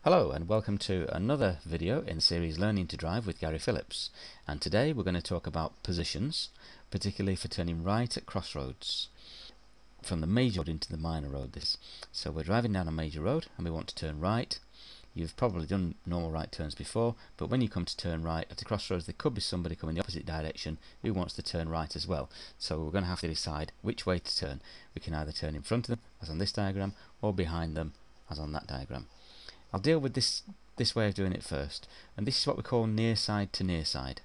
Hello and welcome to another video in the series Learning to Drive with Gary Phillips, and today we're going to talk about positions, particularly for turning right at crossroads from the major road into the minor road. So we're driving down a major road and we want to turn right. You've probably done normal right turns before, but when you come to turn right at the crossroads there could be somebody coming the opposite direction who wants to turn right as well. So we're going to have to decide which way to turn. We can either turn in front of them, as on this diagram, or behind them, as on that diagram. I'll deal with this way of doing it first, and this is what we call near side to near side.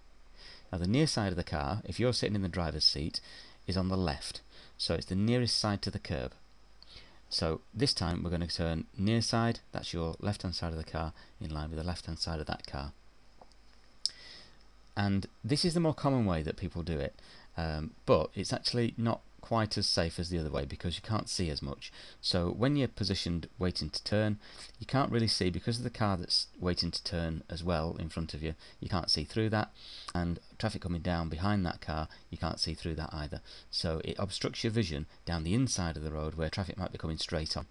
Now the near side of the car, if you're sitting in the driver's seat, is on the left, so it's the nearest side to the curb. So this time we're going to turn near side, that's your left hand side of the car, in line with the left hand side of that car. And this is the more common way that people do it, but it's actually not quite as safe as the other way because you can't see as much. So when you're positioned waiting to turn, you can't really see because of the car that's waiting to turn as well in front of you. You can't see through that, and traffic coming down behind that car, you can't see through that either. So it obstructs your vision down the inside of the road where traffic might be coming straight on.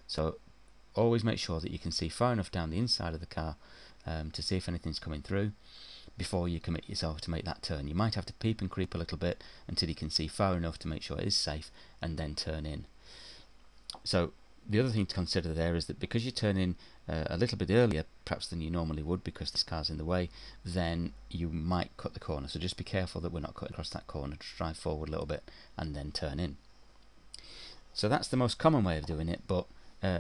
So always make sure that you can see far enough down the inside of the car to see if anything's coming through before you commit yourself to make that turn. You might have to peep and creep a little bit until you can see far enough to make sure it is safe and then turn in. So the other thing to consider there is that because you turn in a little bit earlier perhaps than you normally would because this car's in the way, then you might cut the corner. So just be careful that we're not cutting across that corner. Just drive forward a little bit and then turn in. So that's the most common way of doing it, but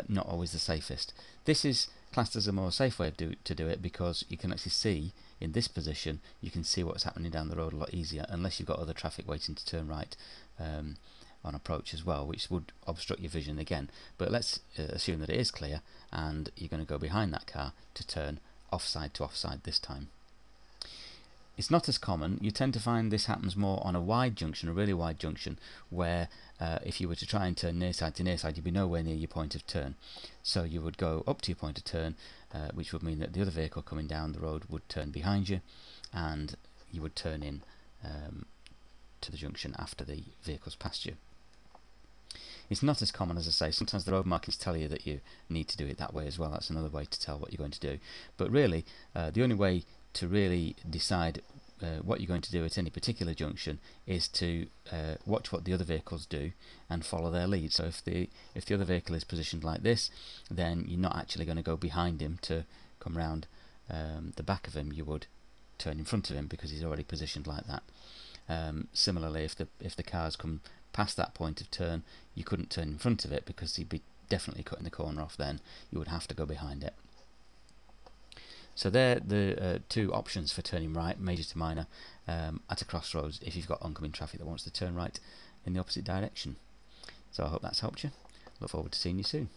not always the safest. This is classed as a more safe way to do it because you can actually see in this position, you can see what's happening down the road a lot easier, unless you've got other traffic waiting to turn right on approach as well, which would obstruct your vision again. But let's assume that it is clear and you're going to go behind that car to turn offside to offside this time. It's not as common. You tend to find this happens more on a wide junction, a really wide junction, where if you were to try and turn near side to near side, you'd be nowhere near your point of turn. So you would go up to your point of turn, which would mean that the other vehicle coming down the road would turn behind you, and you would turn in to the junction after the vehicle's passed you. It's not as common, as I say. Sometimes the road markings tell you that you need to do it that way as well. That's another way to tell what you're going to do. But really, the only way to really decide what you're going to do at any particular junction is to watch what the other vehicles do and follow their lead. So if the other vehicle is positioned like this, then you're not actually going to go behind him to come round the back of him. You would turn in front of him because he's already positioned like that. Similarly, if the cars come past that point of turn, you couldn't turn in front of it because he'd be definitely cutting the corner off. Then you would have to go behind it. So they're the two options for turning right, major to minor, at a crossroads if you've got oncoming traffic that wants to turn right in the opposite direction. So I hope that's helped you. Look forward to seeing you soon.